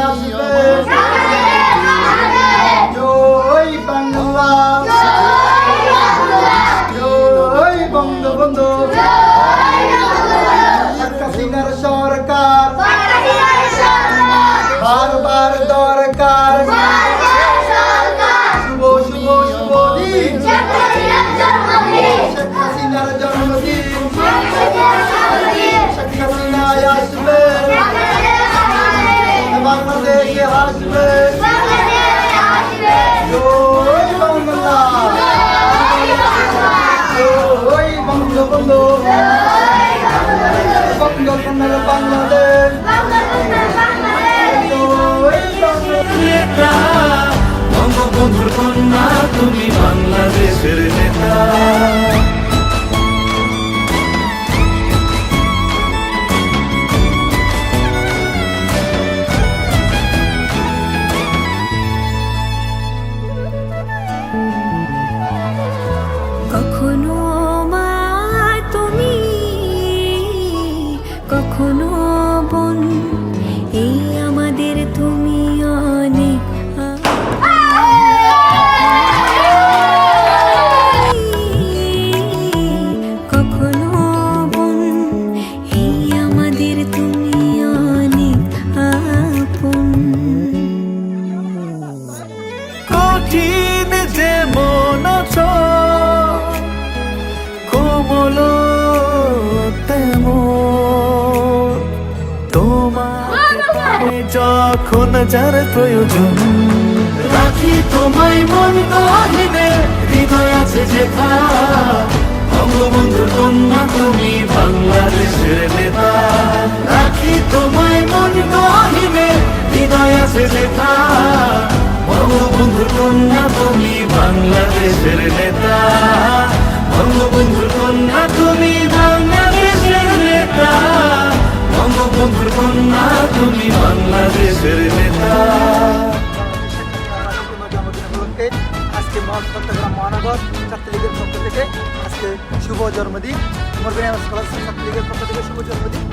আসবে জয় বাংলা জয় বঙ্গবন্ধু শেখ হাসিনার সরকার বারবার দরকার শুভ শুভ শুভ দিন শেখ হাসিনার জন্মদিন শেখ হাসিনায় আসবে বাংলাদেশে আসবে জয় বাংলা জয় বঙ্গবন্ধু বঙ্গবন্ধুর বাংলাদেশ বঙ্গবন্ধুর কন্যা তুমি বাংলাদেশের নেতা। কখনো মা তুমি, কখনো বোন, এই আমাদের তুমি অনেক কখনো বোন, এই আমাদের তুমি অনেক আপন। কঠিন যেমন কোমল তেমন তোমার যখন যার প্রয়োজন রাখি তোমায় মন গহীনে হৃদয় আছে যেথা। বঙ্গবন্ধুর কন্যা তুমি বাংলাদেশের নেতা। রাখি তোমায় মন গহীনে হৃদয় আছে যেথা। বঙ্গবন্ধুর কন্যা তুমি বাংলাদেশের নেতা। বঙ্গবন্ধুর কন্যা তুমি বাংলাদেশের নেতা। বঙ্গবন্ধুর কন্যা তুমি বাংলাদেশের নেতা। আজকে চট্টগ্রাম মহানগর ছাত্রলীগের পক্ষ থেকে আজকে শুভ জন্মদিন। ছাত্রলীগের পক্ষ থেকে শুভ জন্মদিন।